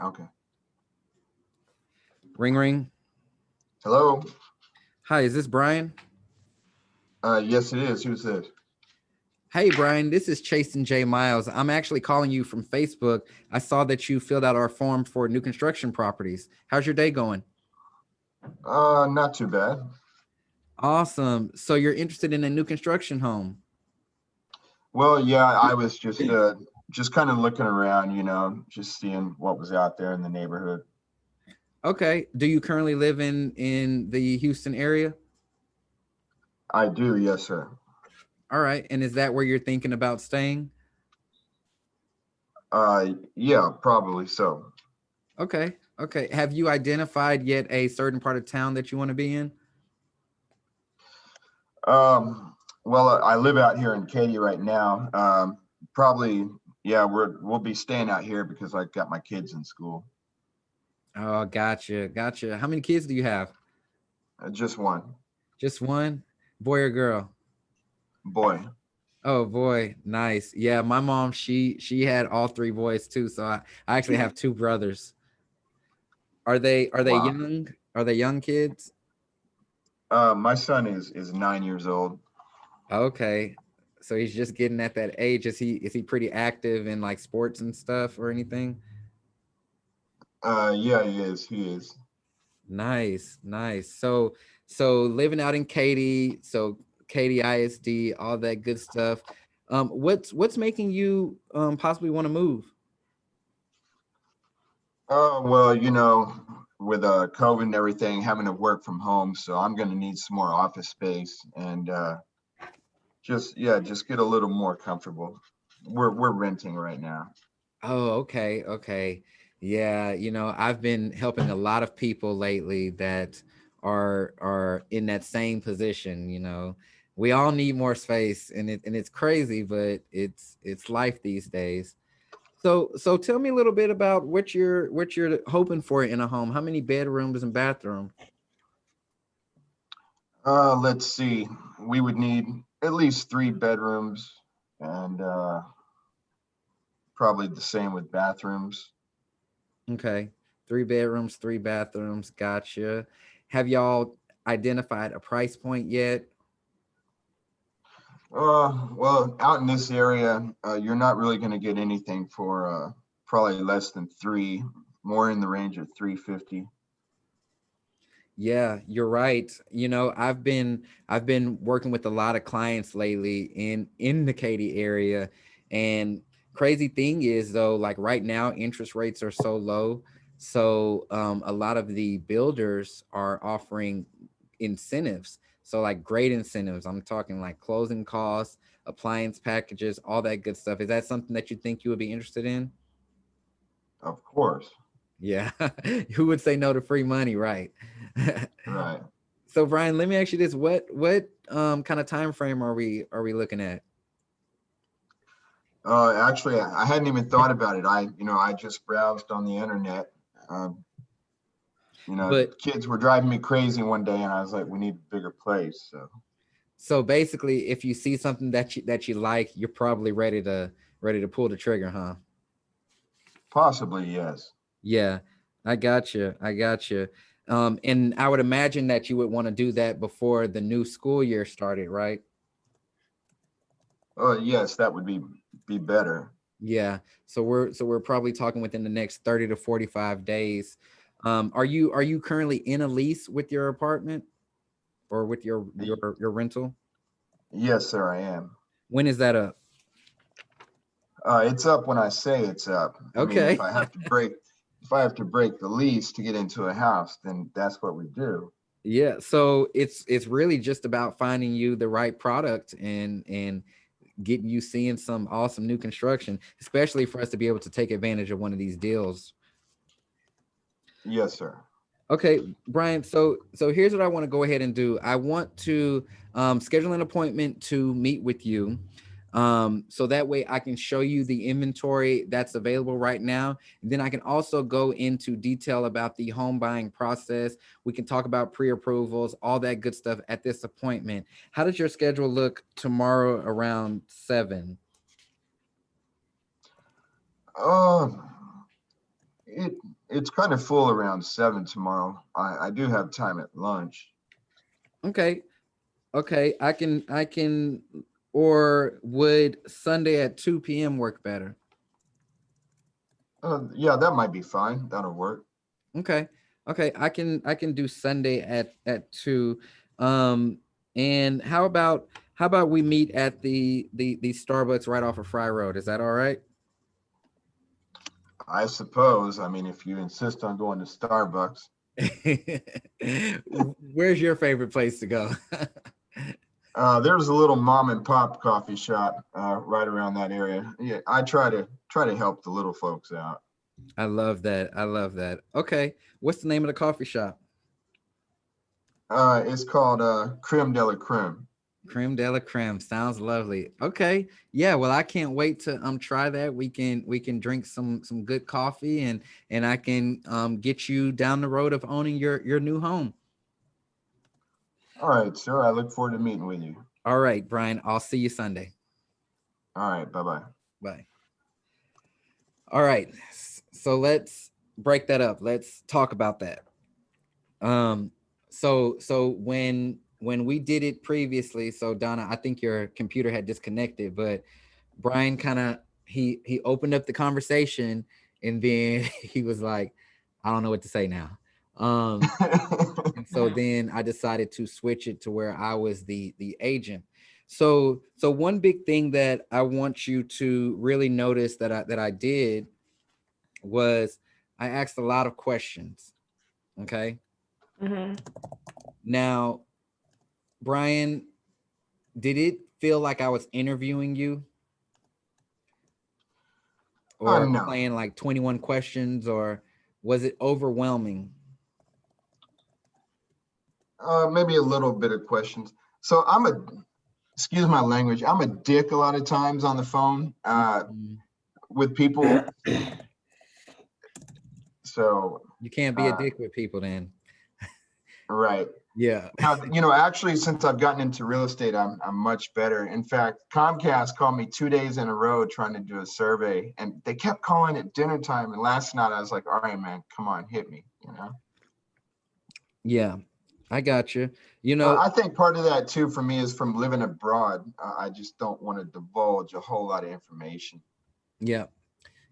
Okay. Ring ring. Hello. Hi, is this Brian? Yes, it is. Who's this? Hey Brian, this is Chasen J Miles. I'm actually calling you from Facebook. I saw that you filled out our form for new construction properties. How's your day going? Not too bad. Awesome. So you're interested in a new construction home. Well, yeah, I was just kind of looking around, just seeing what was out there in the neighborhood. Okay. Do you currently live in the Houston area? I do, yes, sir. All right. And is that where you're thinking about staying? Yeah, probably so. Okay. Okay. Have you identified yet a certain part of town that you want to be in? Well, I live out here in Katy right now. Probably, yeah, we'll be staying out here because I got my kids in school. Oh, gotcha. Gotcha. How many kids do you have? Just one Just one? Boy or girl? boy. Oh boy, nice. Yeah, my mom, she had all three boys too. So I actually have two brothers. Are they Wow. young? Are they young kids? My son is 9 years old. Okay. So he's just getting at that age. Is he pretty active in like sports and stuff or anything? Yeah, he is. He is. Nice, nice. So living out in Katy, so Katy ISD, all that good stuff. What's making you possibly want to move? Well, with COVID and everything, having to work from home, so I'm going to need some more office space and just get a little more comfortable. We're renting right now. Oh, okay, okay. Yeah, I've been helping a lot of people lately that are in that same position. We all need more space and it's crazy, but it's life these days. So tell me a little bit about what you're hoping for in a home. How many bedrooms and bathroom? Let's see. We would need at least 3 bedrooms and probably the same with bathrooms. Okay. 3 bedrooms, 3 bathrooms. Gotcha. Have y'all identified a price point yet? Well, out in this area, you're not really going to get anything for probably less than three, more in the range of 350. Yeah, you're right. I've been working with a lot of clients lately in the Katy area, and crazy thing is though, like right now, interest rates are so low, so a lot of the builders are offering incentives. So like great incentives. I'm talking like closing costs, appliance packages, all that good stuff. Is that something that you think you would be interested in? Of course. Yeah, who would say no to free money, right? Right. So Brian, let me ask you this: what kind of time frame are we looking at? Actually, I hadn't even thought about it. I just browsed on the internet. Um, But Kids were driving me crazy one day, and I was like, we need a bigger place. So so basically, if you see something that you like, you're probably ready to pull the trigger, huh? possibly, yes. Yeah, I got you. I got you. And I would imagine that you would want to do that before the new school year started, right? Yes, that would be better. Yeah. So we're probably talking within the next 30 to 45 days. Are you currently in a lease with your apartment or with your Y- your your rental? Yes, sir, I am. When is that up? It's up when I say it's up. I mean, Okay. if I have to break the lease to get into a house, then that's what we do. Yeah. So it's really just about finding you the right product and getting you seeing some awesome new construction, especially for us to be able to take advantage of one of these deals. Yes, sir. Okay, Brian. So here's what I want to go ahead and do. I want to schedule an appointment to meet with you, so that way I can show you the inventory that's available right now. And then I can also go into detail about the home buying process. We can talk about pre-approvals, all that good stuff at this appointment. How does your schedule look tomorrow around 7? Um, It it's kind of full around 7 tomorrow. I do have time at lunch. Okay. Okay. I can, or would Sunday at 2 p.m. work better? Yeah, that might be fine. That'll work. Okay. Okay. I can do Sunday at 2. Um, and how about we meet at the Starbucks right off of Fry Road? Is that all right? I suppose. I mean, if you insist on going to Starbucks. Where's your favorite place to go? There's a little mom and pop coffee shop right around that area. Yeah, I try to help the little folks out. I love that. I love that. Okay. What's the name of the coffee shop? It's called Creme de la Creme. Creme de la creme. Sounds lovely. Okay. Yeah. Well, I can't wait to try that. We can drink some good coffee, and I can get you down the road of owning your new home. All right, sir. I look forward to meeting with you. All right, Brian. I'll see you Sunday. All right, bye bye. Bye. All right. So let's break that up. Let's talk about that. Um, so when we did it previously, so Donna, I think your computer had disconnected, but Brian kind of he opened up the conversation, and then he was like, I don't know what to say now. And so then I decided to switch it to where I was the agent. So one big thing that I want you to really notice that I did was I asked a lot of questions. Okay. Hmm. Now, Brian, did it feel like I was interviewing you or No, playing like 21 questions, or was it overwhelming? maybe a little bit of questions. So excuse my language, I'm a dick a lot of times on the phone Mhm. with people. So, You can't be a uh, dick with people then. right. Yeah. Now, actually, since I've gotten into real estate, I'm much better. In fact, Comcast called me 2 days in a row trying to do a survey, and they kept calling at dinner time. And last night, I was like, "All right, man, come on, hit me." Yeah. I got you. You know, I think part of that too for me is from living abroad. I just don't want to divulge a whole lot of information. yeah.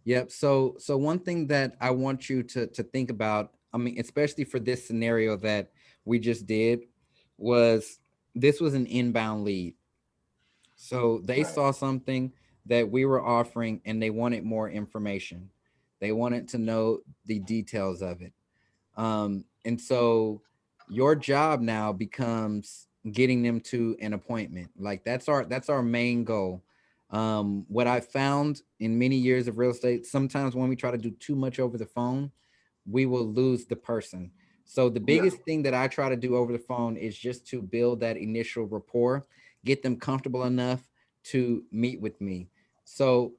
Yep. So one thing that I want you to think about, I mean, especially for this scenario that we just did, was this was an inbound lead. So they Right. saw something that we were offering and they wanted more information. They wanted to know the details of it. And so your job now becomes getting them to an appointment. Like that's our main goal. What I found in many years of real estate, sometimes when we try to do too much over the phone, we will lose the person. So the Yeah. biggest thing that I try to do over the phone is just to build that initial rapport, get them comfortable enough to meet with me. So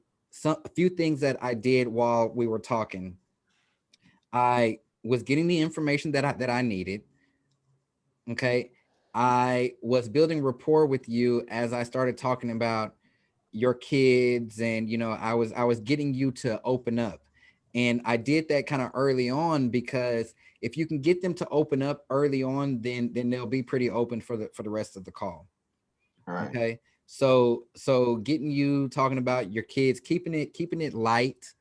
a few things that I did while we were talking. I was getting the information that I needed. Okay. I was building rapport with you as I started talking about your kids, and I was getting you to open up. And I did that kind of early on, because if you can get them to open up early on, then they'll be pretty open for the rest of the call. Right. Okay. So getting you talking about your kids, keeping it light.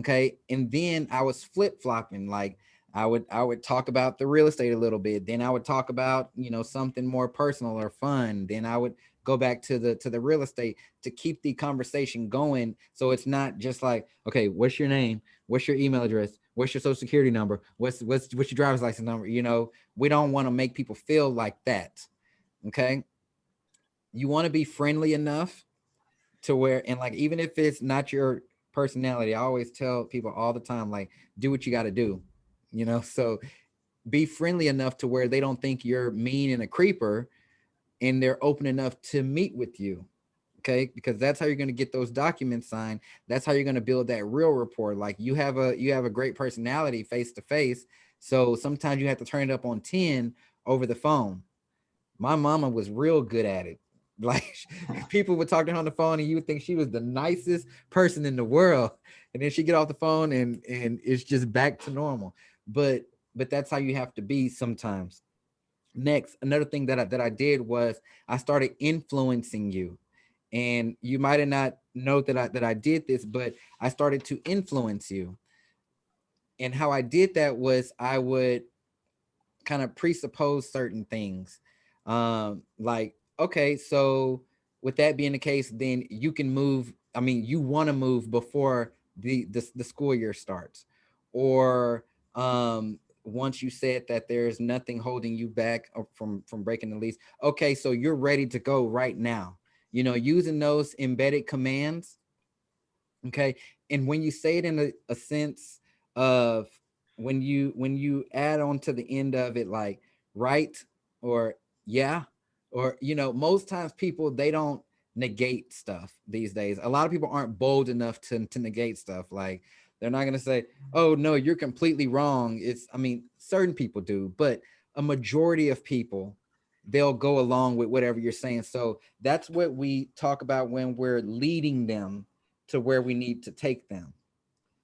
Okay. And then I was flip-flopping. Like I would talk about the real estate a little bit. Then I would talk about, something more personal or fun. Then I would go back to the real estate to keep the conversation going. So it's not just like, okay, what's your name? What's your email address? What's your social security number? What's your driver's license number? We don't want to make people feel like that. Okay. You want to be friendly enough to where, and like, even if it's not your personality, I always tell people all the time, like, do what you got to do, so be friendly enough to where they don't think you're mean and a creeper, and they're open enough to meet with you. Okay. Because that's how you're going to get those documents signed. That's how you're going to build that real rapport. Like you have a great personality face to face. So sometimes you have to turn it up on 10 over the phone. My mama was real good at it. Like people would talk to her on the phone and you would think she was the nicest person in the world. and then she get off the phone and it's just back to normal. But that's how you have to be sometimes. Next, another thing that I did was I started influencing you. And you might have not know that I did this, but I started to influence you. And how I did that was I would kind of presuppose certain things. Like, okay, so with that being the case, then you can move. I mean, you want to move before the school year starts, or once you said that there's nothing holding you back from breaking the lease. Okay, so you're ready to go right now. Using those embedded commands. Okay. And when you say it in a sense of when you add on to the end of it, like right, or yeah, or most times people, they don't negate stuff these days. A lot of people aren't bold enough to negate stuff. Like, they're not going to say, oh no, you're completely wrong. I mean, certain people do, but a majority of people, they'll go along with whatever you're saying. So that's what we talk about when we're leading them to where we need to take them.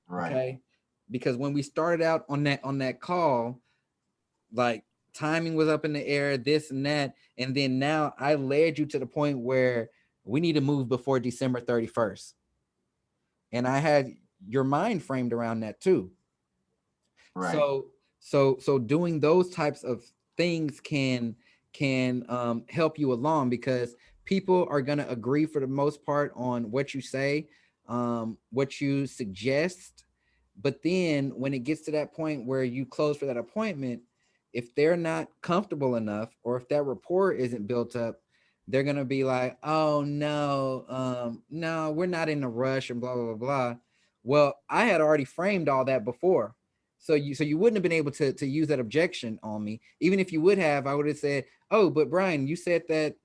Right. Okay. Because when we started out on that call, like, timing was up in the air, this and that. And then now I led you to the point where we need to move before December 31st. And I had your mind framed around that too. Right. So doing those types of things can help you along, because people are going to agree for the most part on what you say, what you suggest. But then when it gets to that point where you close for that appointment, if they're not comfortable enough, or if that rapport isn't built up, they're going to be like, oh no, no, we're not in a rush, and blah blah blah blah. Well, I had already framed all that before, so you wouldn't have been able to use that objection on me. Even if you would have, I would have said, oh, but Brian, you said that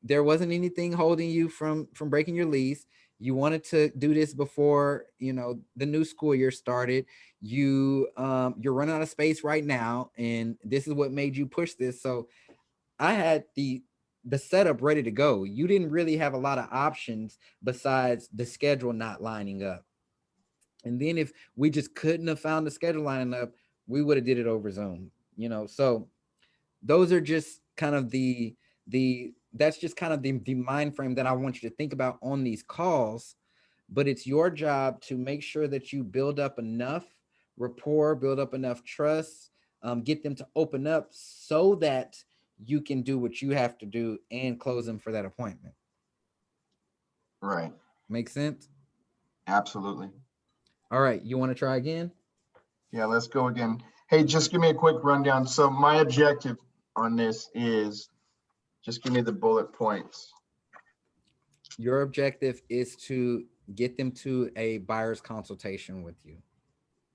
there wasn't anything holding you from breaking your lease. You wanted to do this before the new school year started. You're running out of space right now, and this is what made you push this. So I had the setup ready to go. You didn't really have a lot of options besides the schedule not lining up. And then if we just couldn't have found the schedule lining up, we would have did it over Zoom. So those are just kind of the that's just kind of the mind frame that I want you to think about on these calls. But it's your job to make sure that you build up enough rapport, build up enough trust, get them to open up so that you can do what you have to do and close them for that appointment. Right. Make sense? Absolutely. All right, you want to try again? Yeah, let's go again. Hey, just give me a quick rundown. So my objective on this is, just give me the bullet points. Your objective is to get them to a buyer's consultation with you.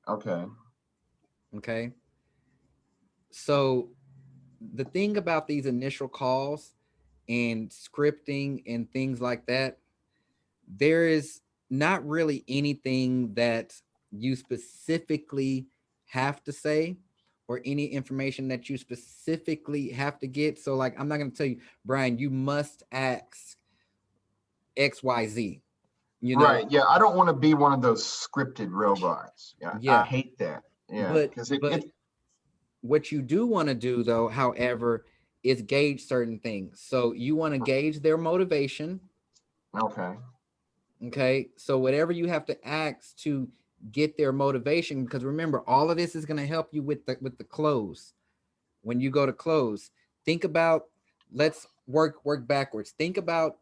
Okay. Okay. So the thing about these initial calls and scripting and things like that, there is not really anything that you specifically have to say, or any information that you specifically have to get. So, like, I'm not going to tell you, Brian, you must ask XYZ, you know? Right. Yeah. I don't want to be one of those scripted robots. Yeah. I Yeah. hate that. Yeah. But, Because but what you do want to do, though, however, is gauge certain things. So you want to gauge their motivation. Okay. Okay. So whatever you have to ask to get their motivation, because remember, all of this is going to help you with the close. When you go to close, think about, let's work backwards. Think about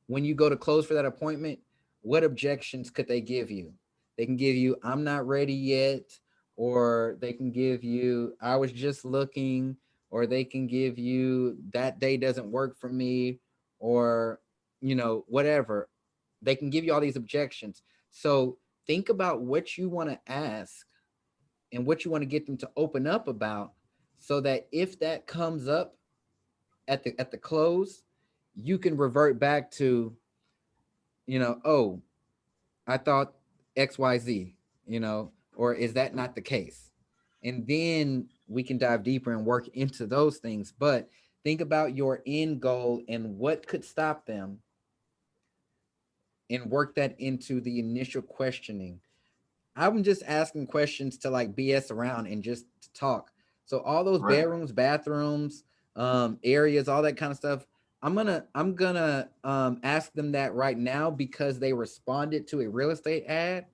when you go to close for that appointment, what objections could they give you? They can give you, I'm not ready yet, or they can give you, I was just looking, or they can give you, that day doesn't work for me, or whatever. They can give you all these objections. So think about what you want to ask and what you want to get them to open up about, so that if that comes up at the close, you can revert back to, oh, I thought XYZ, or is that not the case? And then we can dive deeper and work into those things. But think about your end goal and what could stop them, and work that into the initial questioning. I'm just asking questions to like BS around and just to talk. So all those Right. bedrooms, bathrooms, areas, all that kind of stuff. I'm gonna ask them that right now because they responded to a real estate ad.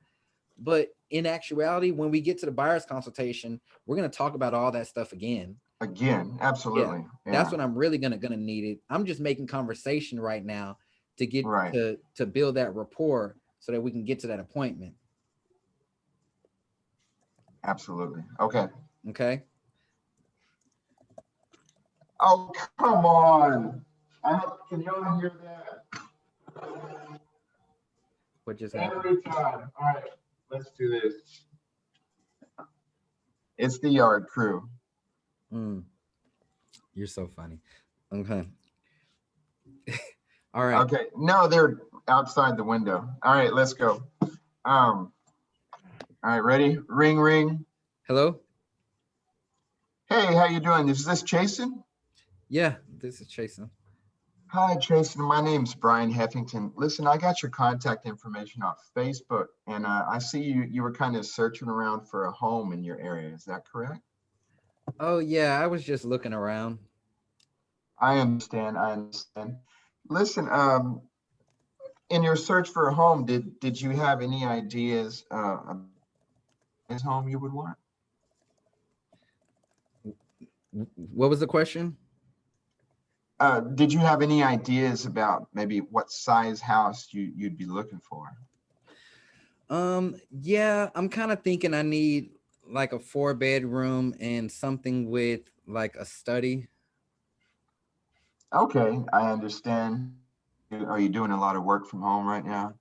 But in actuality, when we get to the buyer's consultation, we're gonna talk about all that stuff again. Again, Yeah, absolutely. that's Yeah. when I'm really gonna need it. I'm just making conversation right now to get Right. to build that rapport so that we can get to that appointment. Absolutely. Okay. Okay. Oh, come on. Can y'all hear that? What just happened? Every time. All right, let's do this. It's the yard crew. Mm, you're so funny. Okay. All right. Okay. No, they're outside the window. All right, let's go. All right, ready? Ring, ring. Hello. Hey, how you doing? Is this Jason? Yeah, this is Jason. Hi, Jason. My name's Brian Heffington. Listen, I got your contact information off Facebook, and I see you were kind of searching around for a home in your area. Is that correct? Oh yeah, I was just looking around. I understand. I understand. Listen, in your search for a home, did you have any ideas of this home you would want? What was the question? Did you have any ideas about maybe what size house you'd be looking for? Yeah, I'm kind of thinking I need like a 4 bedroom and something with like a study. Okay, I understand. Are you doing a lot of work from home right now?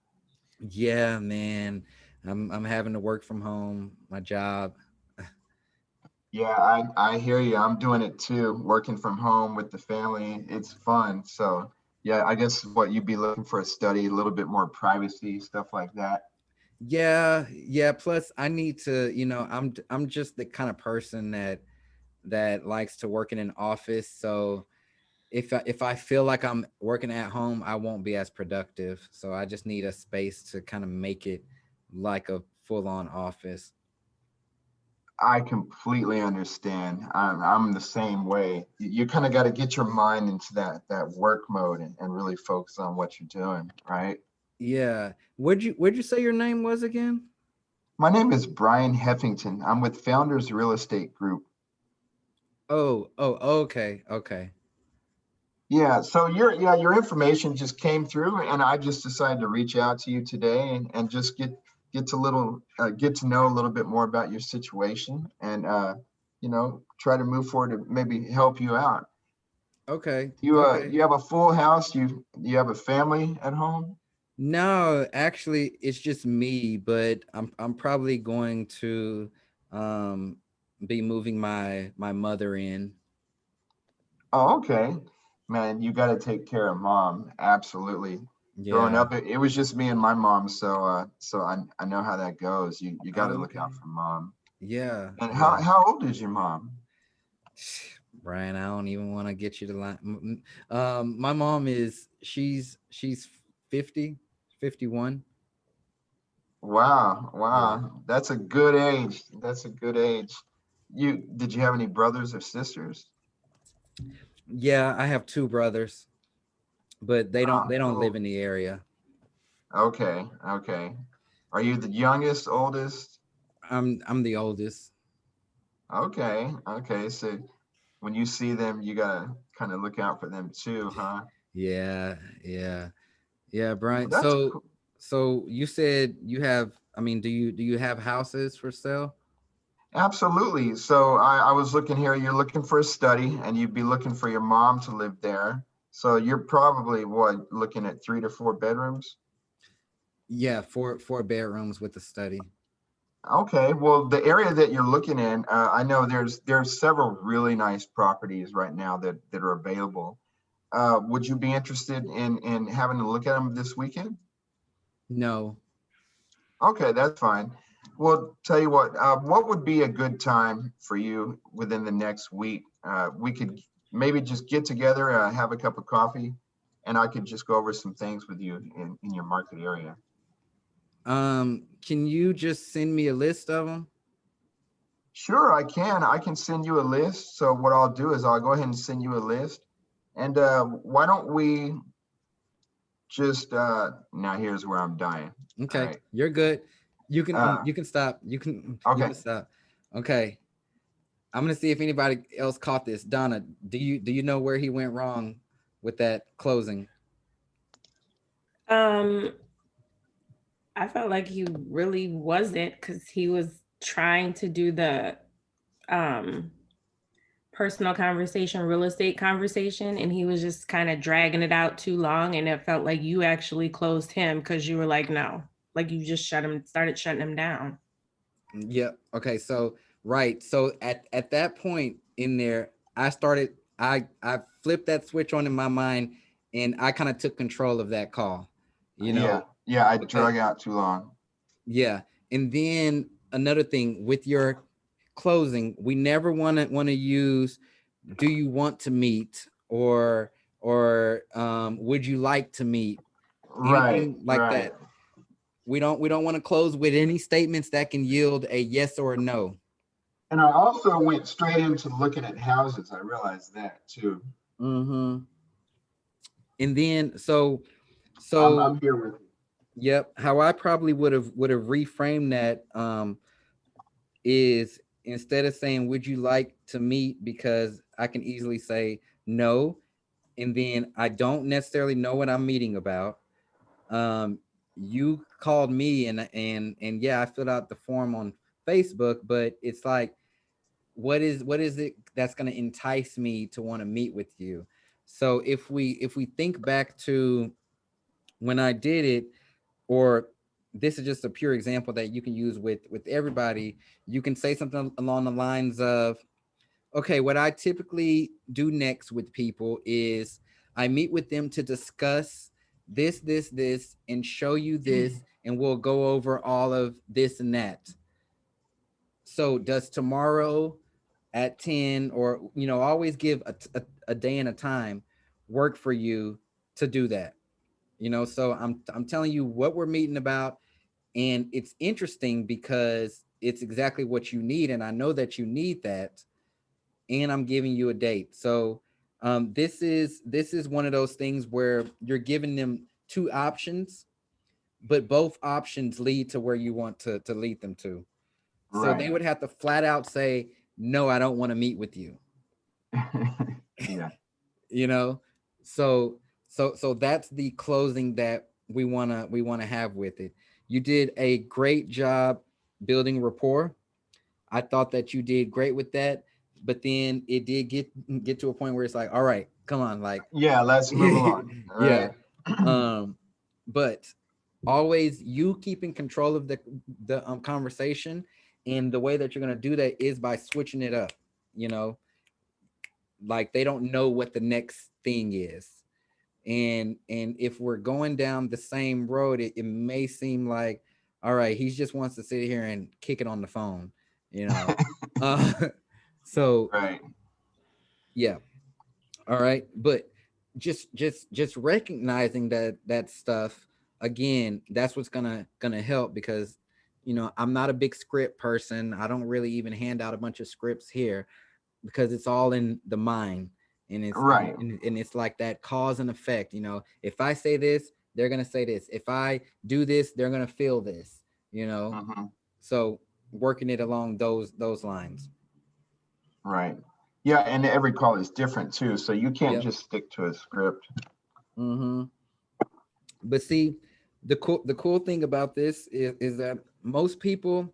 Yeah, man. I'm having to work from home, my job. Yeah, I hear you. I'm doing it too, working from home with the family. It's fun. So, yeah, I guess what you'd be looking for a study, a little bit more privacy, stuff like that. Yeah, yeah. Plus, I need to, I'm just the kind of person that likes to work in an office. So if I feel like I'm working at home, I won't be as productive. So I just need a space to kind of make it like a full on office. I completely understand. I'm the same way. You kind of got to get your mind into that work mode and really focus on what you're doing, right? Yeah. Where'd you say your name was again? My name is Brian Heffington. I'm with Founders Real Estate Group. Oh, okay, okay. Yeah, so your information just came through, and I just decided to reach out to you today and just get to know a little bit more about your situation and try to move forward to maybe help you out. Okay, You okay. have a full house. You have a family at home. No, actually it's just me, but I'm probably going to um be moving my mother in. Oh, okay, man. You got to take care of mom. Absolutely. Growing Yeah. up, it was just me and my mom, so I know how that goes. You got to look Okay. out for mom. Yeah, And yeah. how old is your mom? Brian, I don't even want to get you to line. My mom is she's 50, 51. Wow, Yeah. wow. That's a good age. That's a good age. Did you have any brothers or sisters? Yeah, I have two brothers, but they don't Ah, they don't live cool. in the area. Okay, okay. Are you the youngest, oldest? I'm the oldest. Okay, okay. So when you see them, you gotta kind of look out for them too, huh? Yeah, yeah. Yeah, Well, Brian. that's So cool. so you said you have, I mean, do you have houses for sale? Absolutely. So I was looking here, you're looking for a study and you'd be looking for your mom to live there. So you're probably what, looking at 3 to 4 bedrooms? Yeah, four bedrooms with a study. Okay, well, the area that you're looking in, I know there's several really nice properties right now that are available. Would you be interested in having a look at them this weekend? No. Okay, that's fine. Well, tell you what would be a good time for you within the next week? We could maybe just get together, have a cup of coffee, and I could just go over some things with you in your market area. Can you just send me a list of them? Sure, I can. I can send you a list. So what I'll do is I'll go ahead and send you a list. And why don't we just now here's where I'm dying. All Okay, right. you're good. Uh You can stop. You okay. can stop. Okay. I'm gonna see if anybody else caught this. Donna, do you know where he went wrong with that closing? Um, I felt like he really wasn't because he was trying to do the um personal conversation, real estate conversation, and he was just kind of dragging it out too long. And it felt like you actually closed him because you were like, no, like you just started shutting him down. Yep. Okay. So right. So at that point in there, I started. I flipped that switch on in my mind, and I kind of took control of that call. You Yeah. know, Yeah, I because drug out too long. yeah. And then another thing with your closing, we never want to use do you want to meet or would you like to meet, Right, anything like right. that. We don't want to close with any statements that can yield a yes or a no. And I also went straight into looking at houses. I realized that too. Mm-hmm. And then so I'm so I'm here with you. yep, how I probably would have reframed that is instead of saying would you like to meet, because I can easily say no, and then I don't necessarily know what I'm meeting about. Um, you called me and yeah, I filled out the form on Facebook, but it's like, what is it that's going to entice me to want to meet with you? So if we think back to when I did it, or this is just a pure example that you can use with everybody, you can say something along the lines of, okay, what I typically do next with people is I meet with them to discuss this, and show you this, and we'll go over all of this and that. So does tomorrow at 10, or always give a day and a time, work for you to do that? So I'm telling you what we're meeting about, and it's interesting because it's exactly what you need, and I know that you need that, and I'm giving you a date. So this is one of those things where you're giving them two options, but both options lead to where you want to lead them to. So they Right. would have to flat out say, no, I don't want to meet with you. Yeah. you know so that's the closing that we want to have with it. You did a great job building rapport. I thought that you did great with that, but then it did get to a point where it's like, all right, come on, like Yeah, let's move along. All yeah. right. um but always you keep in control of the conversation, and the way that you're going to do that is by switching it up. you know like they don't know what the next thing is, and if we're going down the same road, it may seem like, all right, he just wants to sit here and kick it on the phone you know uh so Right. yeah. All right, but just recognizing that stuff, again, that's what's gonna help, because I'm not a big script person. I don't really even hand out a bunch of scripts here, because it's all in the mind, and it's Right. and it's like that cause and effect. If I say this, they're gonna say this. If I do this, they're gonna feel this. you know Hmm. so working it along those lines. Right. Yeah, and every call is different too, so you can't Yep. just stick to a script. Mm-hmm. But see, the cool thing about this is that most people,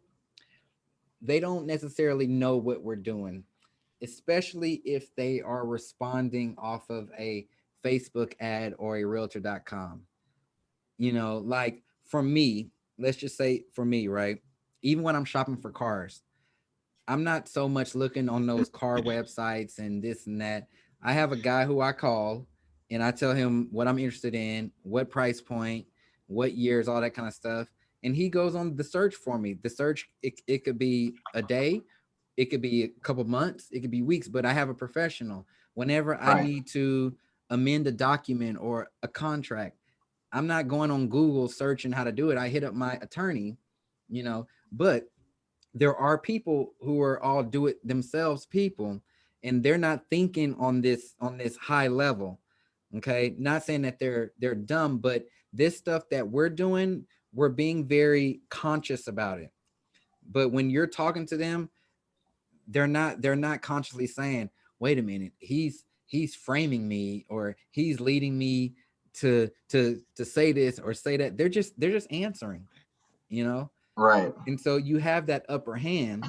they don't necessarily know what we're doing, especially if they are responding off of a Facebook ad or a realtor.com. Like for me, let's just say for me, right? Even when I'm shopping for cars, I'm not so much looking on those car websites and this and that. I have a guy who I call, and I tell him what I'm interested in, what price point, what years, all that kind of stuff. And he goes on the search for me. The search, it could be a day, it could be a couple months, it could be weeks, but I have a professional. Whenever I Right. need to amend a document or a contract, I'm not going on Google searching how to do it. I hit up my attorney, but there are people who are all do it themselves people, and they're not thinking on this high level. Okay. Not saying that they're dumb, but this stuff that we're doing, we're being very conscious about it. But when you're talking to them, they're not consciously saying, wait a minute, he's framing me, or he's leading me to say this or say that. They're just answering, Right. and so you have that upper hand.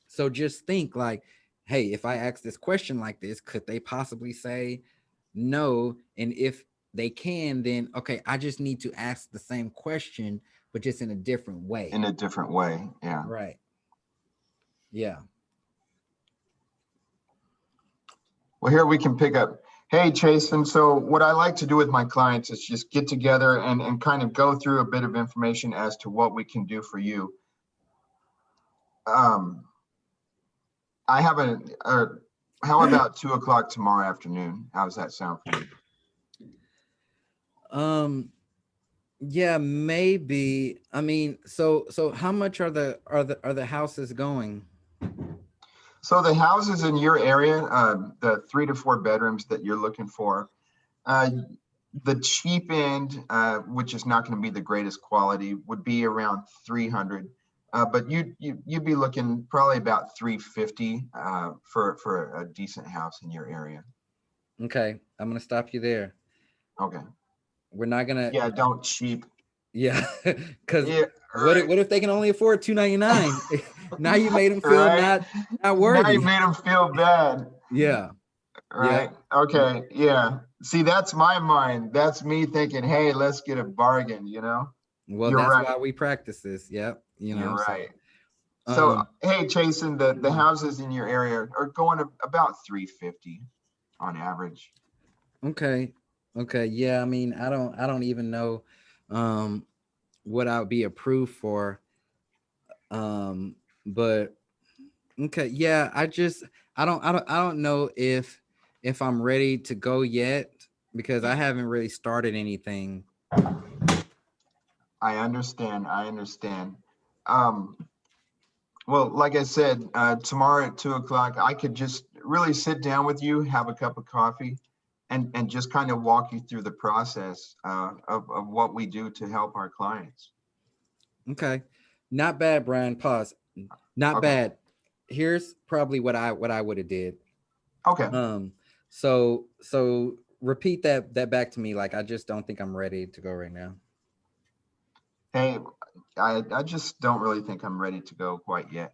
So just think like, hey, if I ask this question like this, could they possibly say no? And if they can, then okay, I just need to ask the same question, but just in a different way. In a different way. Yeah. Right. Yeah. Well, here we can pick up. Hey, Chasen. So what I like to do with my clients is just get together and kind of go through a bit of information as to what we can do for you. I have how about 2:00 tomorrow afternoon? How does that sound for you? Yeah, maybe. I mean, so how much are the houses going? So the houses in your area, the 3 to 4 bedrooms that you're looking for, the cheap end, which is not going to be the greatest quality, would be around 300. But you'd be looking probably about 350 for a decent house in your area. Okay, I'm gonna stop you there. Okay. We're not gonna. Yeah, don't cheap. Yeah, because Yeah, what if they can only afford $299? Now you made them feel right. not worthy. Now you made them feel bad. Yeah. Right. Yeah. Okay. Yeah. See, that's my mind. That's me thinking, hey, let's get a bargain, Well, You're that's right. why we practice this. Yep. You're right. So, So, hey, Jason, the houses in your area are going about 350 on average. Okay. Yeah. I mean, I don't even know what I would be approved for. But okay. Yeah. I don't know if I'm ready to go yet, because I haven't really started anything. I understand. Well, like I said, tomorrow at 2:00, I could just really sit down with you, have a cup of coffee, and just kind of walk you through the process of what we do to help our clients. Okay. Not bad, Brian. Pause. Not Okay. bad. Here's probably what I would have did. Okay. So repeat that back to me. Like, I just don't think I'm ready to go right now. Hey, I just don't really think I'm ready to go quite yet.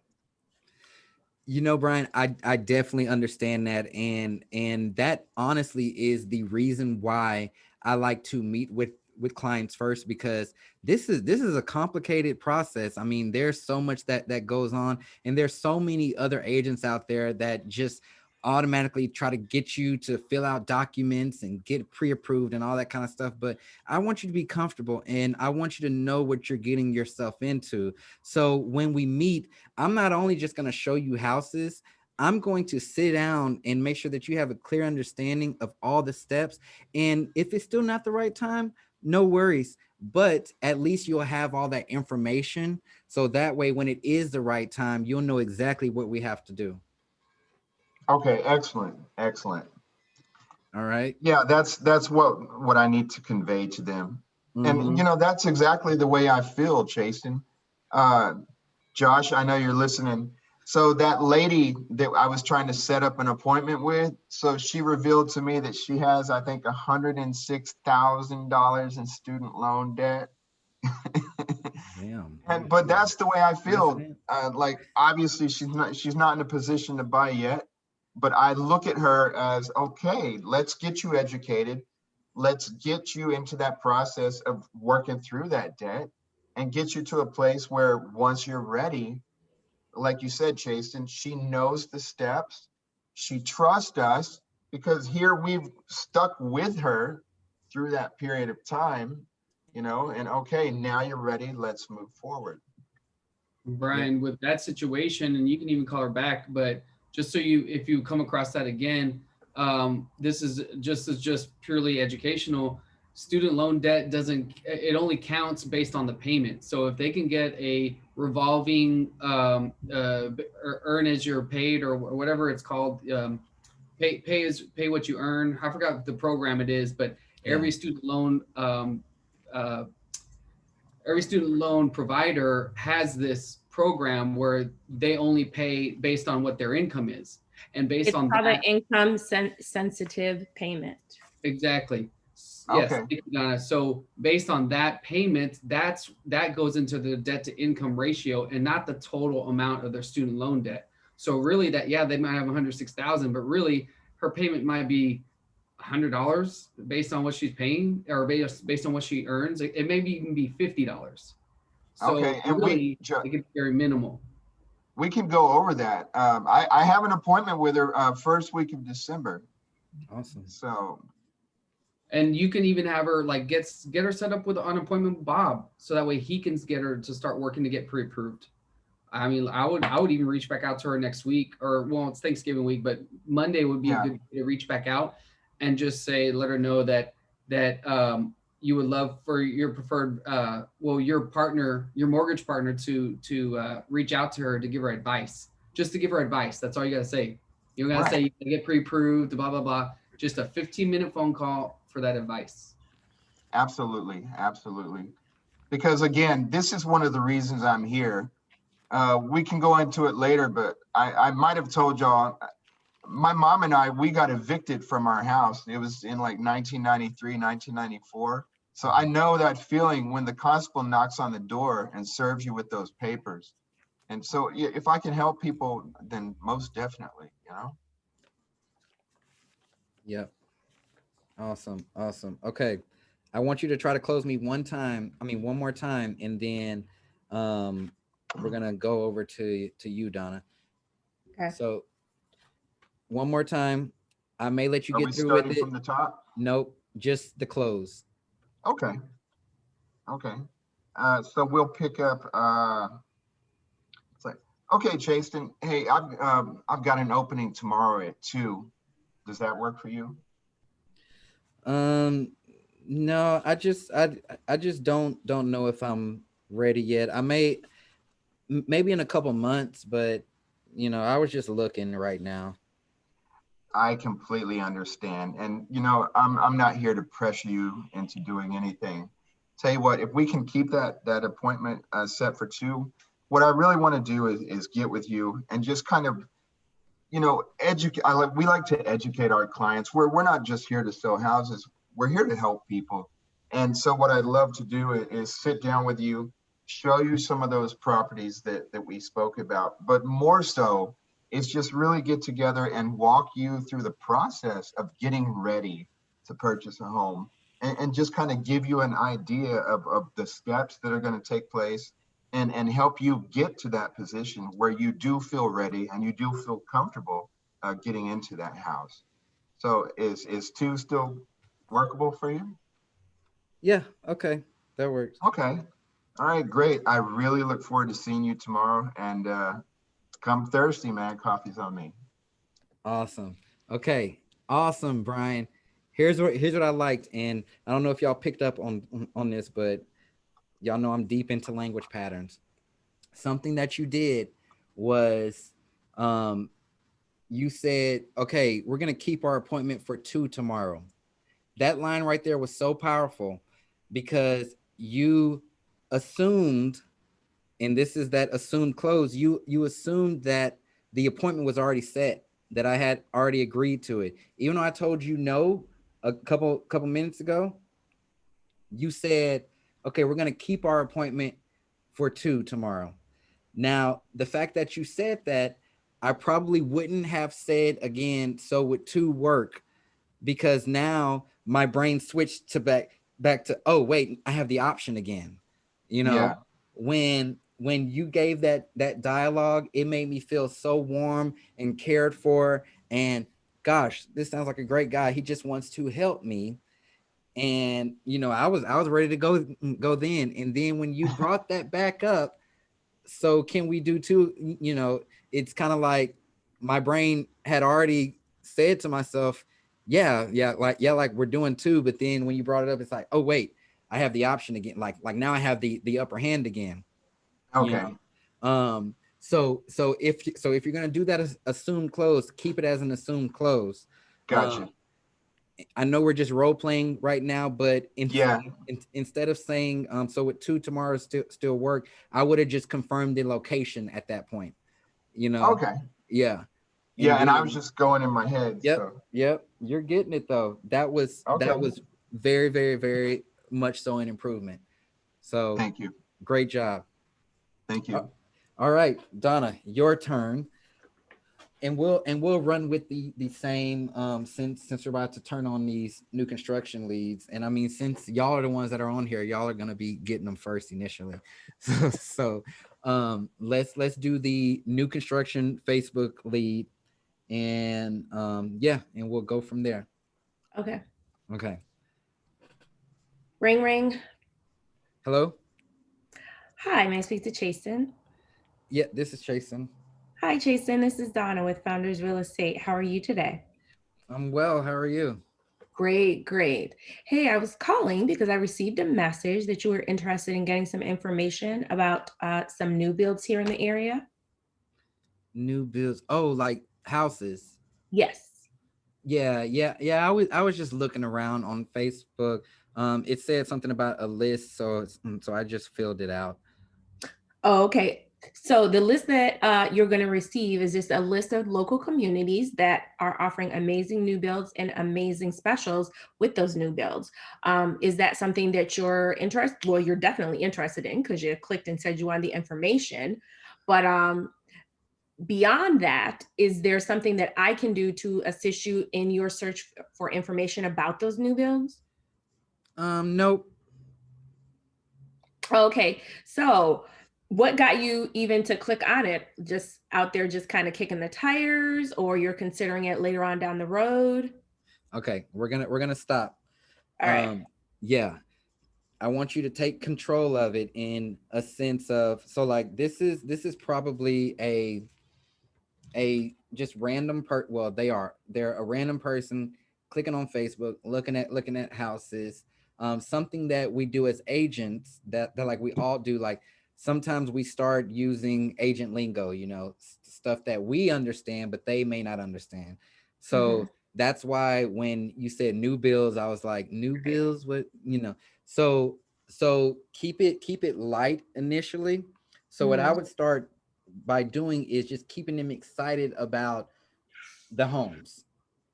Brian, I definitely understand that. And that honestly is the reason why I like to meet with clients first, because this is a complicated process. I mean, there's so much that goes on, and there's so many other agents out there that just automatically try to get you to fill out documents and get pre-approved and all that kind of stuff. But I want you to be comfortable, and I want you to know what you're getting yourself into. So when we meet, I'm not only just going to show you houses, I'm going to sit down and make sure that you have a clear understanding of all the steps. And if it's still not the right time, no worries, but at least you'll have all that information. So that way, when it is the right time, you'll know exactly what we have to do. Okay, excellent. All right. Yeah, that's what I need to convey to them. Mm-hmm. And that's exactly the way I feel, Chasen. Josh, I know you're listening. So that lady that I was trying to set up an appointment with, so she revealed to me that she has, I think, $106,000 in student loan debt. Damn. But that's the way I feel. Like, obviously she's not in a position to buy yet, but I look at her as, okay, let's get you educated. Let's get you into that process of working through that debt and get you to a place where once you're ready, like you said, Chasen, she knows the steps. She trusts us because here we've stuck with her through that period of time, and okay, now you're ready. Let's move forward. Brian, with that situation, and you can even call her back, but just so if you come across that again, this is just purely educational. student loan debt it only counts based on the payment. So if they can get a revolving earn as you're paid, or whatever it's called, pay what you earn. I forgot the program it is, but every student loan provider has this program where they only pay based on what their income is, and based It's on called an that. income sensitive payment. Exactly. Yes. Okay. Thank you, Donna. So based on that payment, that goes into the debt to income ratio, and not the total amount of their student loan debt. So really they might have 106,000, but really her payment might be $100 based on what she's paying, or based on what she earns. It may even be $50. So Okay, and really, it can be very minimal. we can go over that. I have an appointment with her first week of December. Awesome. So, And you can even have her like get her set up with an appointment with Bob, so that way he can get her to start working to get pre-approved. I mean, I would even reach back out to her next week, or well, it's Thanksgiving week, but Monday would be a good day to reach back out and just let her know that you would love for your preferred, your mortgage partner to reach out to her to give her advice, just to give her advice. That's all you gotta say. You don't gotta say you gotta get pre-approved, blah, blah, blah. Just a 15-minute phone call for that advice. absolutely. Because again, this is one of the reasons I'm here. We can go into it later, but I might have told y'all, my mom and we got evicted from our house. It was in like 1993, 1994. So I know that feeling when the constable knocks on the door and serves you with those papers. And so if I can help people, then most definitely, Yep. Awesome. Okay. I want you to try to close me one more time, and then we're gonna go over to you, Donna. Okay. So one more time. I may let you Are we get through with starting it. from the top? Nope, just the close. Okay. So we'll pick up. It's like, okay, Chasten. Hey, I've got an opening tomorrow at 2. Does that work for you? No, I just don't know if I'm ready yet. I maybe in a couple months, but I was just looking right now. I completely understand. And, I'm not here to pressure you into doing anything. Tell you what, if we can keep that appointment set for 2, what I really want to do is get with you and just kind of, educate. We like to educate our clients. We're not just here to sell houses. We're here to help people. And so what I'd love to do is sit down with you, show you some of those properties that we spoke about, but more so, is just really get together and walk you through the process of getting ready to purchase a home, and just kind of give you an idea of the steps that are going to take place, and help you get to that position where you do feel ready and you do feel comfortable getting into that house. So is 2 still workable for you? Yeah, okay, that works. Okay. All right, great. I really look forward to seeing you tomorrow, and come Thursday, man, coffee's on me. Awesome. Okay. Awesome, Brian. Here's what I liked, and I don't know if y'all picked up on this, but y'all know I'm deep into language patterns. Something that you did was you said, okay, we're gonna keep our appointment for 2 tomorrow. That line right there was so powerful, because you assumed, and this is that assumed close, you assumed that the appointment was already set, that I had already agreed to it. Even though I told you no a couple minutes ago, you said, okay, we're going to keep our appointment for 2 tomorrow. Now, the fact that you said that, I probably wouldn't have said again, so would 2 work, because now my brain switched to back to, oh wait, I have the option again. Yeah. When you gave that dialogue, it made me feel so warm and cared for, and gosh, this sounds like a great guy. He just wants to help me. And I was ready to go then. And then when you brought that back up, so can we do 2? It's kind of like my brain had already said to myself, like we're doing two, but then when you brought it up, it's like, oh wait, I have the option again. Like now I have the upper hand again. You Okay. know? So if you're gonna do that as assumed close, keep it as an assumed close. Gotcha. I know we're just role playing right now, but Yeah. instead of saying so with two tomorrow still work, I would have just confirmed the location at that point. You know, Okay. yeah. Yeah, and I was then, just going in my head. yep, So yep, you're getting it though. That was okay. very, very, very much so an improvement. So Thank you. great job. Thank you. All right, Donna, your turn. And we'll run with the same since we're about to turn on these new construction leads. And I mean, since y'all are the ones that are on here, y'all are gonna be getting them first initially. So let's do the new construction Facebook lead, and yeah, and we'll go from there. Okay. Okay. Ring ring. Hello. Hi, may I speak to Chasen? Yeah, this is Jason. Hi, Chasen. This is Donna with Founders Real Estate. How are you today? I'm well. How are you? Great, great. Hey, I was calling because I received a message that you were interested in getting some information about some new builds here in the area. New builds. Oh, like houses. Yes. Yeah. I was just looking around on Facebook. It said something about a list, so I just filled it out. Oh, okay. So the list that you're going to receive is just a list of local communities that are offering amazing new builds and amazing specials with those new builds. Is that something that you're interested? Well, you're definitely interested in because you clicked and said you wanted the information. But beyond that, is there something that I can do to assist you in your search for information about those new builds? Nope. Okay, so what got you even to click on it? Just out there, just kind of kicking the tires, or you're considering it later on down the road? Okay, we're gonna stop. All right. Yeah, I want you to take control of it in a sense of, so like this is probably a just random well, they're a random person clicking on Facebook, looking at houses. Something that we do as agents that like we all do, like sometimes we start using agent lingo, stuff that we understand but they may not understand. Mhm. So that's why when you said new bills, I was like, new bills, what? So keep it light initially. So what I Mhm. would start by doing is just keeping them excited about the homes.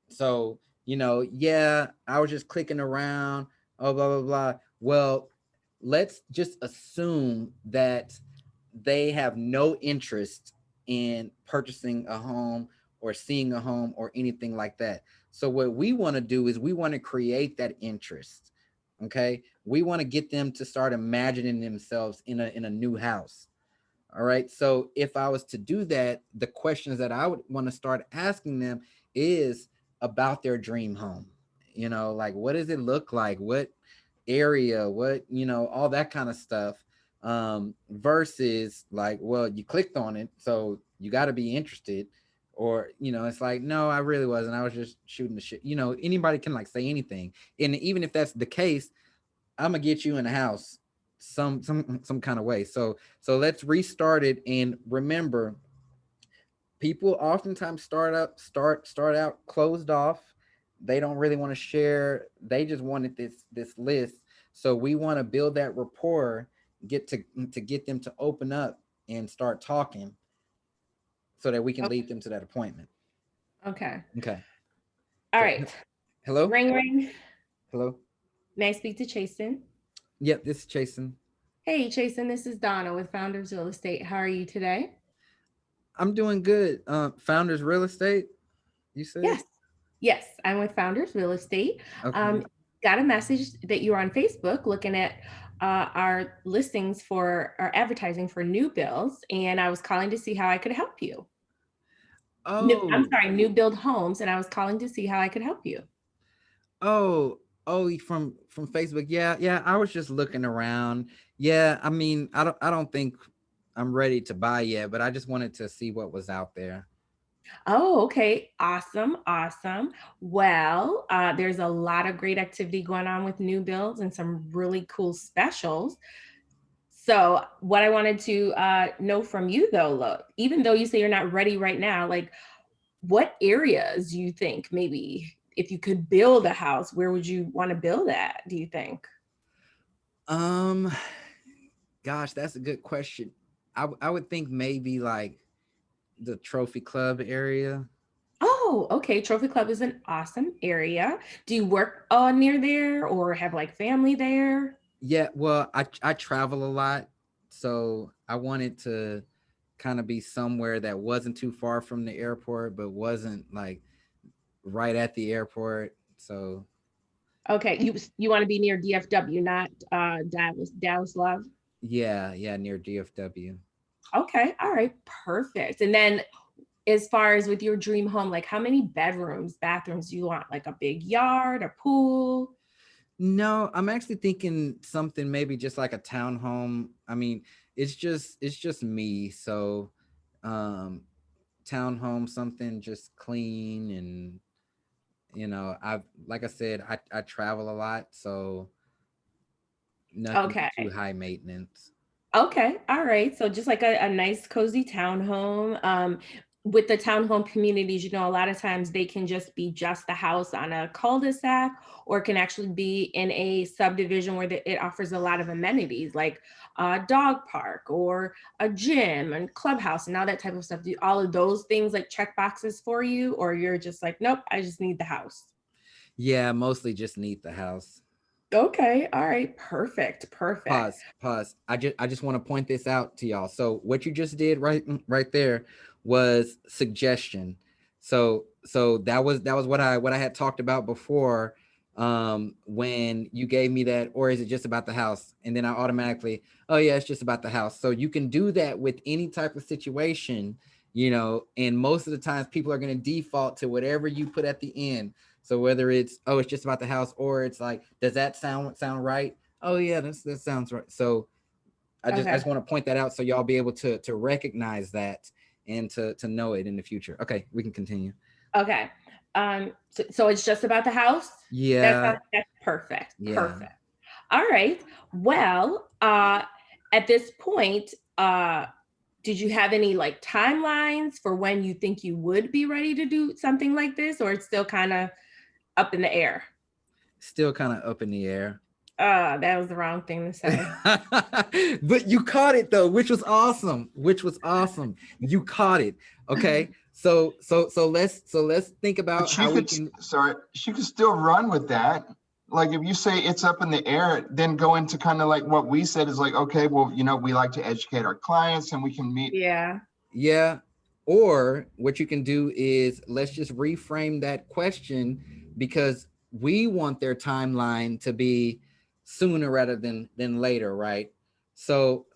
So, yeah, I was just clicking around, oh, blah, blah, blah. Well, let's just assume that they have no interest in purchasing a home or seeing a home or anything like that. So what we want to do is we want to create that interest. Okay. We want to get them to start imagining themselves in a new house. All right. So if I was to do that, the questions that I would want to start asking them is about their dream home. Like what does it look like? What area? What, all that kind of stuff. Versus like, well, you clicked on it, so you got to be interested. Or, it's like, no, I really wasn't. I was just shooting the shit. Anybody can like say anything. And even if that's the case, I'm gonna get you in the house some kind of way. So let's restart it. And remember, people oftentimes start out closed off. They don't really want to share. They just wanted this list. So we want to build that rapport, get to get them to open up and start talking, so that we can Okay. lead them to that appointment. Okay. Okay. All So right. hello, Ring ring. hello. May I speak to Chasen? Yep, this is Jason. Hey, Chasen, this is Donna with Founders Real Estate. How are you today? I'm doing good. Founders Real Estate, you said? Yes. Yes, I'm with Founders Real Estate. Okay. Um, got a message that you were on Facebook looking at our listings for our advertising for new builds, and I was calling to see how I could help you. I'm Oh, sorry, new build homes, and I was calling to see how I could help you. oh, from Facebook. Yeah. I was just looking around. Yeah, I mean, I don't think I'm ready to buy yet, but I just wanted to see what was out there. Oh, okay. Awesome. Awesome. Well, there's a lot of great activity going on with new builds and some really cool specials. So, what I wanted to know from you though, look, even though you say you're not ready right now, like what areas you think maybe if you could build a house, where would you want to build at, do you think? Um, Gosh, that's a good question. I would think maybe like the Trophy Club area. Oh, okay. Trophy Club is an awesome area. Do you work near there or have like family there? Yeah, well, I travel a lot, so I wanted to kind of be somewhere that wasn't too far from the airport, but wasn't like right at the airport. So Okay, you want to be near DFW, not Dallas Love. yeah, yeah, near DFW. Okay, all right, perfect. And then as far as with your dream home, like how many bedrooms, bathrooms do you want? Like a big yard, a pool? No, I'm actually thinking something maybe just like a townhome. I mean, it's just me, so um townhome, something just clean and I've like I said, I travel a lot, so nothing Okay. too high maintenance. Okay. All right. So just like a nice cozy townhome. With the townhome communities, a lot of times they can just be just the house on a cul-de-sac, or it can actually be in a subdivision where it offers a lot of amenities like a dog park or a gym and clubhouse and all that type of stuff. Do all of those things like check boxes for you, or you're just like, nope, I just need the house? Yeah, mostly just need the house. Okay. All right. Perfect. Perfect. Pause. I just want to point this out to y'all. So what you just did right there was suggestion. So that was what I had talked about before, when you gave me that, or is it just about the house? And then I automatically, oh yeah, it's just about the house. So you can do that with any type of situation, and most of the times people are going to default to whatever you put at the end. So whether it's, oh, it's just about the house, or it's like, does that sound right? Oh yeah, that sounds right. So I Okay. just want to point that out so y'all be able to recognize that and to know it in the future. Okay, we can continue. Okay. So it's just about the house? Yeah, That's perfect. yeah. Perfect. All right. Well, at this point, did you have any like timelines for when you think you would be ready to do something like this, or it's still kind of up in the air? Still kind of up in the air. That was the wrong thing to say. But you caught it though, which was awesome. Which was awesome. You caught it. Okay. So let's think But about she how we could, can. sorry, she could still run with that. Like if you say it's up in the air, then go into kind of like what we said is like, okay, well, we like to educate our clients and we can meet. Yeah. Yeah. Or what you can do is let's just reframe that question, because we want their timeline to be sooner rather than later, right? So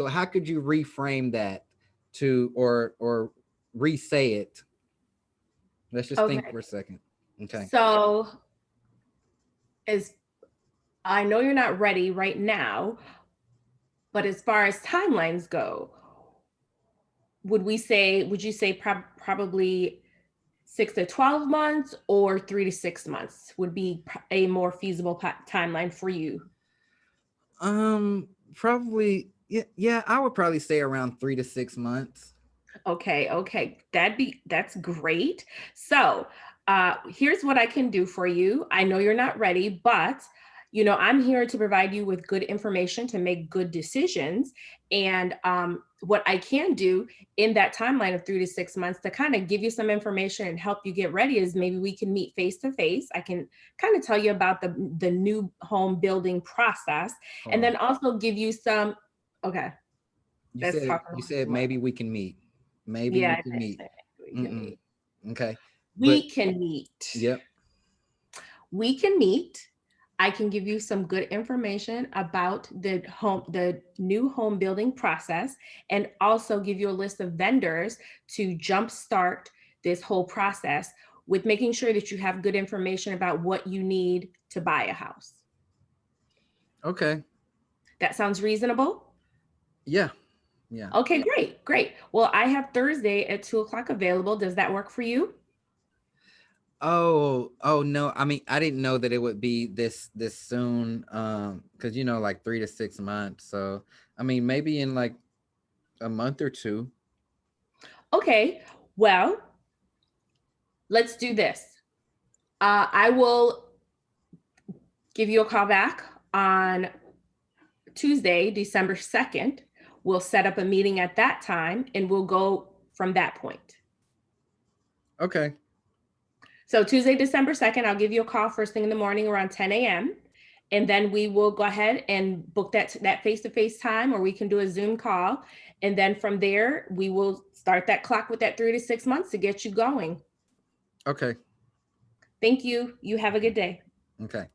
how could you reframe that to or re-say it? Let's just think Okay. for a second. Okay. So as I know you're not ready right now, but as far as timelines go, would you say probably 6 to 12 months or 3 to 6 months would be a more feasible timeline for you? Probably, yeah, I would probably say around 3 to 6 months. Okay, okay. That's great. So, here's what I can do for you. I know you're not ready, but I'm here to provide you with good information to make good decisions. And what I can do in that timeline of 3 to 6 months to kind of give you some information and help you get ready is maybe we can meet face to face. I can kind of tell you about the new home building process, Hold and on. then also give you some. Okay, You let's said talk you about said more. maybe we can meet. Maybe Yeah, we I can did meet. say we can Mm-mm. meet. Okay. But We can meet. yep. We can meet. I can give you some good information about the new home building process, and also give you a list of vendors to jumpstart this whole process with making sure that you have good information about what you need to buy a house. Okay. That sounds reasonable? Yeah. Yeah. Okay, great. Well, I have Thursday at 2 o'clock available. Does that work for you? Oh no. I mean, I didn't know that it would be this soon. Because like 3 to 6 months. So I mean, maybe in like a month or two. Okay, well, let's do this. I will give you a call back on Tuesday, December 2nd. We'll set up a meeting at that time and we'll go from that point. Okay. So Tuesday, December 2nd, I'll give you a call first thing in the morning around 10 a.m. And then we will go ahead and book that face-to-face time, or we can do a Zoom call. And then from there, we will start that clock with that 3 to 6 months to get you going. Okay. Thank you. You have a good day. Okay.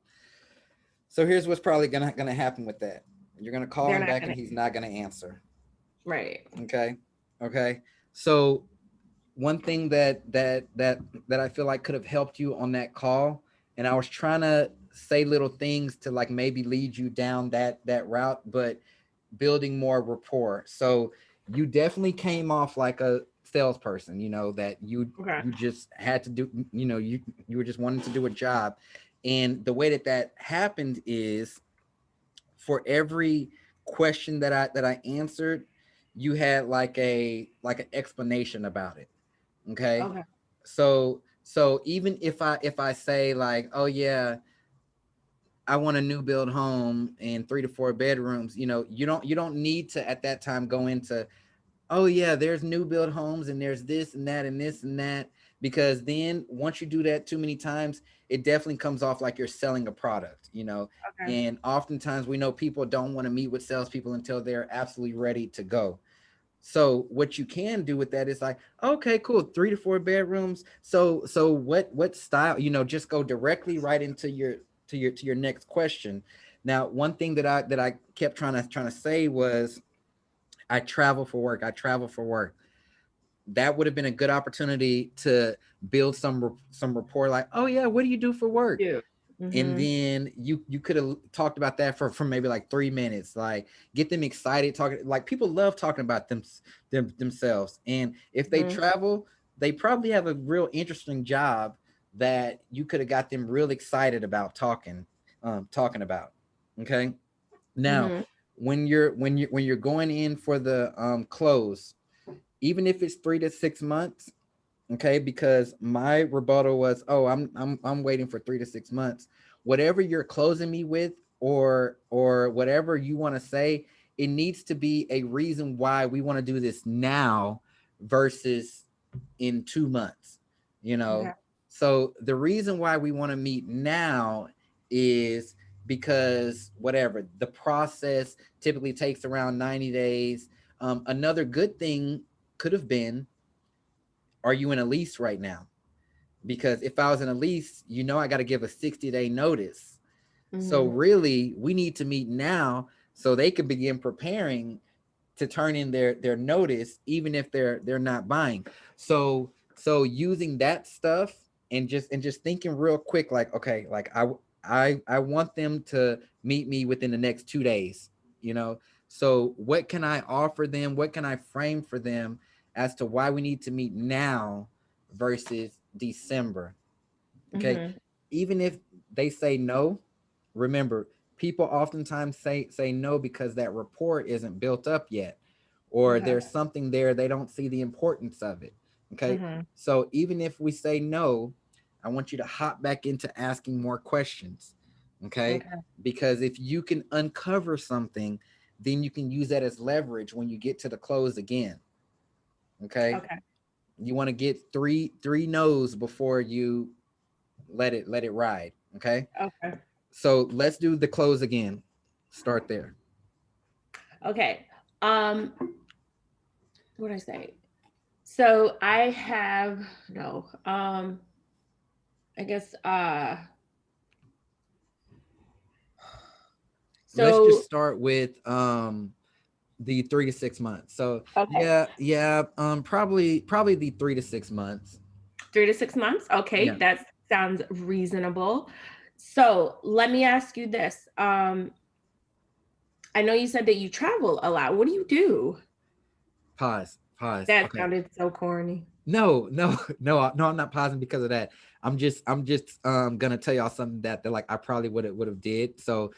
So here's what's probably gonna happen with that. You're gonna call They're him not back gonna, and he's not gonna answer. right. Okay. Okay. So one thing that I feel like could have helped you on that call, and I was trying to say little things to like maybe lead you down that route, but building more rapport. So you definitely came off like a salesperson, that you Okay. just had to do, you were just wanting to do a job. And the way that happened is, for every question that I answered, you had like an explanation about it. Okay. Okay. So even if I say like, oh yeah, I want a new build home and 3 to 4 bedrooms, you don't need to at that time go into, oh yeah, there's new build homes and there's this and that and this and that, because then once you do that too many times, it definitely comes off like you're selling a product, Okay. and oftentimes we know people don't want to meet with salespeople until they're absolutely ready to go. So what you can do with that is like, okay, cool, 3 to 4 bedrooms. So what style, just go directly right into your next question. Now, one thing that I kept trying to say was, I travel for work. I travel for work. That would have been a good opportunity to build some rapport. Like, oh yeah, what do you do for work? Yeah. And Mm-hmm. then you could have talked about that for maybe like 3 minutes. Like, get them excited, talking. Like, people love talking about themselves. And if they Mm-hmm. travel, they probably have a real interesting job that you could have got them real excited about talking about. Okay. Now, Mm-hmm. when you're going in for the close, even if it's 3 to 6 months, okay, because my rebuttal was, oh, I'm waiting for 3 to 6 months. Whatever you're closing me with, or whatever you want to say, it needs to be a reason why we want to do this now versus in 2 months, Okay. so the reason why we want to meet now is because whatever, the process typically takes around 90 days. Another good thing could have been, are you in a lease right now? Because if I was in a lease, I got to give a 60-day notice. So Mm-hmm. really, we need to meet now so they can begin preparing to turn in their notice, even if they're not buying. So using that stuff, and just thinking real quick, like, okay, like I want them to meet me within the next 2 days, so what can I offer them? What can I frame for them as to why we need to meet now versus December? Okay. Mm-hmm. Even if they say no, remember, people oftentimes say no because that rapport isn't built up yet, or Okay. there's something there they don't see the importance of it. Okay. Mm-hmm. So even if we say no, I want you to hop back into asking more questions. Okay. Okay. Because if you can uncover something, then you can use that as leverage when you get to the close again. Okay. Okay. You want to get three no's before you let it ride. Okay. Okay. So let's do the close again. Start there. Okay. What did I say? So I have no. I guess. Let's just So start with the 3 to 6 months. So okay, yeah, probably the 3 to 6 months. 3 to 6 months. Okay, Yeah. that sounds reasonable. So let me ask you this. I know you said that you travel a lot. What do you do? Pause. That Okay. sounded so corny. No, I'm not pausing because of that. I'm just gonna tell y'all something that like I probably would have did. So,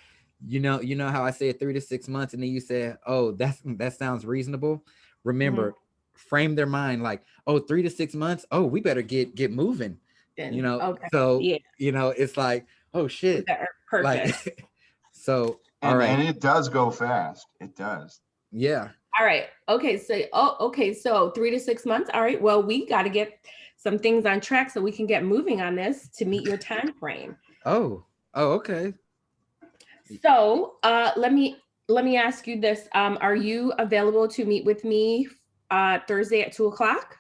you know how I said 3 to 6 months, and then you said, oh, that sounds reasonable. Remember, frame their mind like, oh, 3 to 6 months. Oh, we better get moving. Then okay, So yeah, it's like, oh shit. perfect. Like, so all And right. it does go fast. It does. Yeah. All right. Okay. So 3 to 6 months. All right. Well, we got to get some things on track so we can get moving on this to meet your time frame. Oh, okay. So let me ask you this. Are you available to meet with me Thursday at 2 o'clock?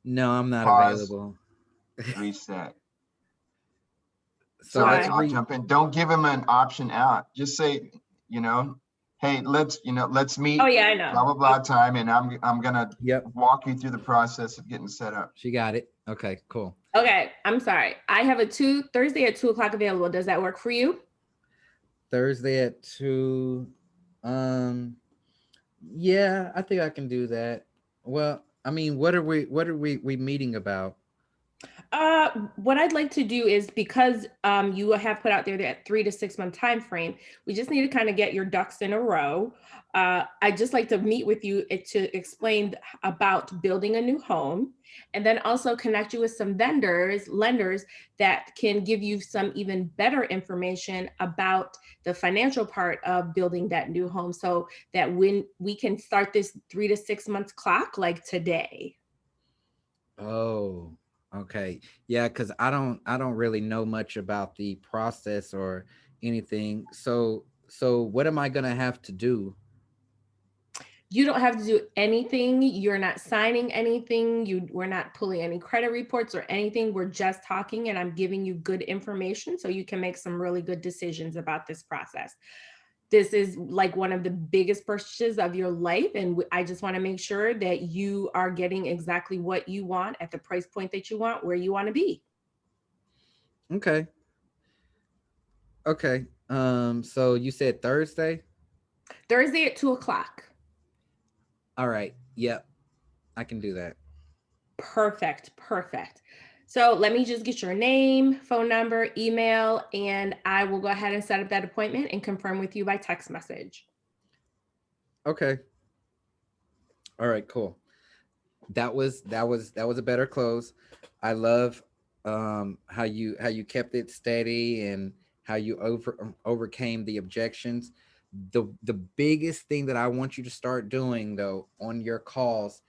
No, I'm not Pause. available. Reset. So Why? I'll jump in. Don't give him an option out. Just say, hey, let's meet. Oh yeah, I know. Blah blah blah time, and I'm gonna Yep, walk you through the process of getting set up. she got it. Okay, cool. Okay, I'm sorry. I have Thursday at 2 o'clock available. Does that work for you? Thursday at 2. Yeah, I think I can do that. Well, I mean, what are we meeting about? What I'd like to do is, because you have put out there that 3 to 6 month time frame, we just need to kind of get your ducks in a row. I'd just like to meet with you to explain about building a new home, and then also connect you with some lenders that can give you some even better information about the financial part of building that new home, so that when we can start this 3 to 6 months clock like today. Oh, okay. Yeah, because I don't really know much about the process or anything. So what am I gonna have to do? You don't have to do anything. You're not signing anything. We're not pulling any credit reports or anything. We're just talking, and I'm giving you good information so you can make some really good decisions about this process. This is like one of the biggest purchases of your life, and I just want to make sure that you are getting exactly what you want at the price point that you want, where you want to be. Okay. Okay. So you said Thursday? Thursday at 2 o'clock. All right. Yep. I can do that. Perfect. So let me just get your name, phone number, email, and I will go ahead and set up that appointment and confirm with you by text message. Okay. All right, cool. That was a better close. I love how you kept it steady and how you overcame the objections. The biggest thing that I want you to start doing though on your calls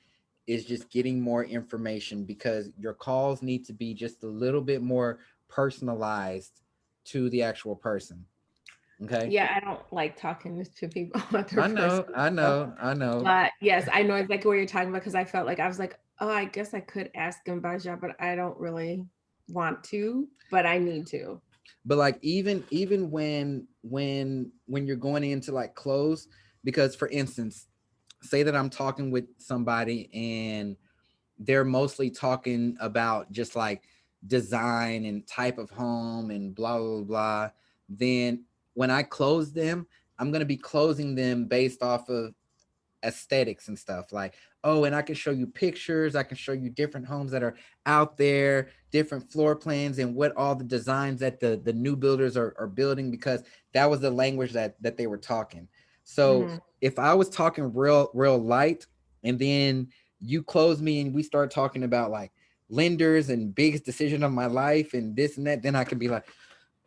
is just getting more information, because your calls need to be just a little bit more personalized to the actual person. Okay. Yeah, I don't like talking to people about their I know, personal I stuff. know, I know. But yes, I know exactly what you're talking about, because I felt like I was like, oh, I guess I could ask him about job, but I don't really want to, but I need to. But like even when you're going into like close, because for instance, say that I'm talking with somebody and they're mostly talking about just like design and type of home and blah blah blah, then when I close them, I'm going to be closing them based off of aesthetics and stuff, like, oh, and I can show you pictures, I can show you different homes that are out there, different floor plans, and what all the designs that the new builders are building, because that was the language that they were talking. So if I was talking real light, and then you close me and we start talking about like lenders and biggest decision of my life and this and that, then I could be like,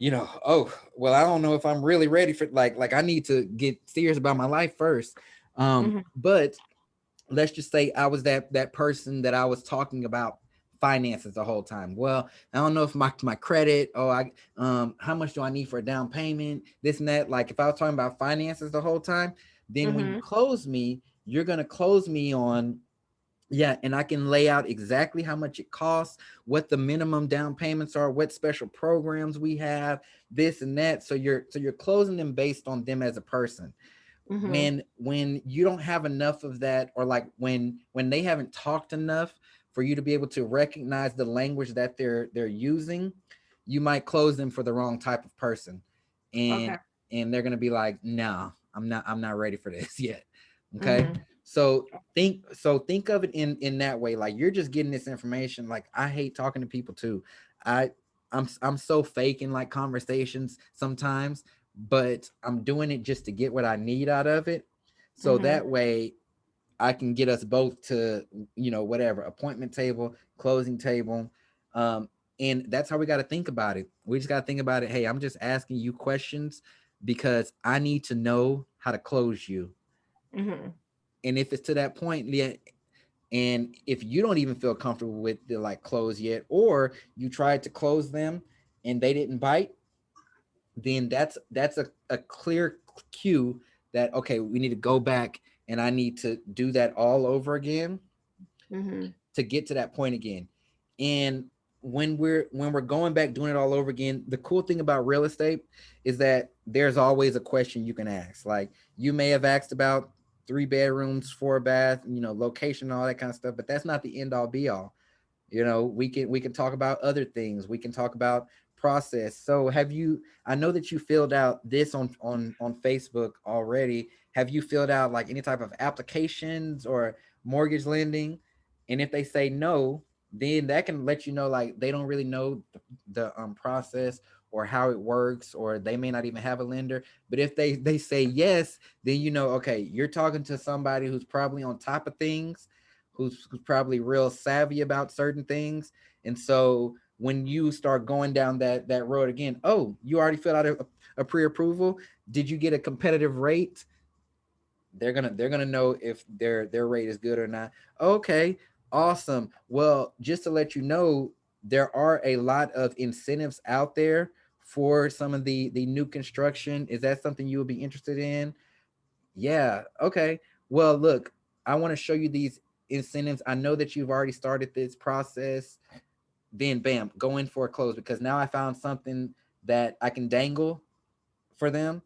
oh, well, I don't know if I'm really ready for like I need to get serious about my life first. But let's just say I was that person that I was talking about finances the whole time. Well, I don't know if my credit, how much do I need for a down payment, this and that. Like if I was talking about finances the whole time, then when you close me, you're gonna close me on, yeah, and I can lay out exactly how much it costs, what the minimum down payments are, what special programs we have, this and that. So you're closing them based on them as a person. When you don't have enough of that, or like when they haven't talked enough for you to be able to recognize the language that they're using, you might close them for the wrong type of person, and they're gonna be like, no, I'm not ready for this yet. Okay. So think of it in that way. Like you're just getting this information. Like I hate talking to people too. I'm so fake in like conversations sometimes, but I'm doing it just to get what I need out of it. So that way I can get us both to, whatever, appointment table, closing table. And that's how we got to think about it. We just got to think about it. Hey, I'm just asking you questions because I need to know how to close you. And if it's to that point, yeah, and if you don't even feel comfortable with the like close yet, or you tried to close them and they didn't bite, then that's a clear cue that, okay, we need to go back and I need to do that all over again to get to that point again. And when we're going back doing it all over again, the cool thing about real estate is that there's always a question you can ask. Like you may have asked about 3 bedrooms, 4 bath, location, all that kind of stuff, but that's not the end all be all. We can talk about other things. We can talk about process. So I know that you filled out this on Facebook already. Have you filled out like any type of applications or mortgage lending? And if they say no, then that can let you know like they don't really know the process or how it works, or they may not even have a lender. But if they say yes, then okay, you're talking to somebody who's probably on top of things, who's probably real savvy about certain things. And so when you start going down that road again, oh, you already filled out a pre-approval, did you get a competitive rate? They're gonna know if their rate is good or not. Okay, awesome. Well, just to let you know, there are a lot of incentives out there for some of the new construction. Is that something you would be interested in? Yeah. Okay. Well, look, I want to show you these incentives. I know that you've already started this process. Then bam, go in for a close, because now I found something that I can dangle for them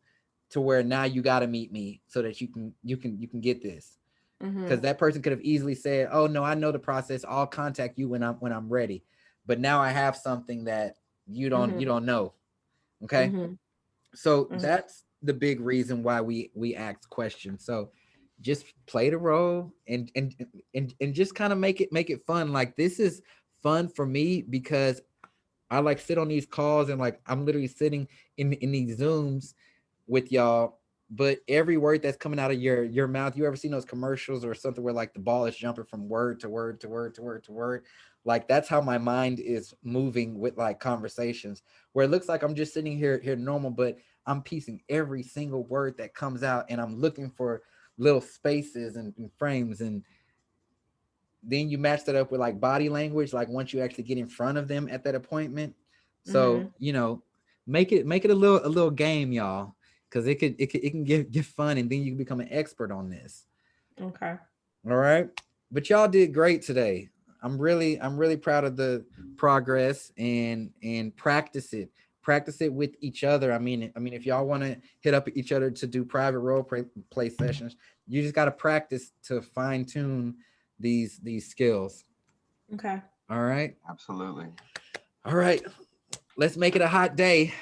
to where now you got to meet me so that you can get this. Because that person could have easily said, oh no, I know the process, I'll contact you when I'm ready. But now I have something that you don't know. Okay. So that's the big reason why we ask questions. So just play the role and just kind of make it fun. Like this is fun for me because I like sit on these calls and like I'm literally sitting in these Zooms with y'all, but every word that's coming out of your mouth, you ever seen those commercials or something where like the ball is jumping from word to word to word to word to word? Like that's how my mind is moving with like conversations, where it looks like I'm just sitting here normal, but I'm piecing every single word that comes out and I'm looking for little spaces and frames. And then you match that up with like body language, like once you actually get in front of them at that appointment. So make it a little game, y'all, because it can get fun, and then you can become an expert on this. Okay. All right. But y'all did great today. I'm really proud of the progress, and practice it with each other. I mean, if y'all want to hit up each other to do private role play sessions, you just got to practice to fine tune these skills. Okay. All right. Absolutely. All right. Let's make it a hot day.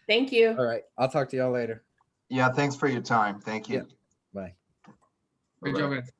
Thank you. All right. I'll talk to y'all later. Yeah, thanks for your time. Thank you. Yeah. Bye. Great job, guys.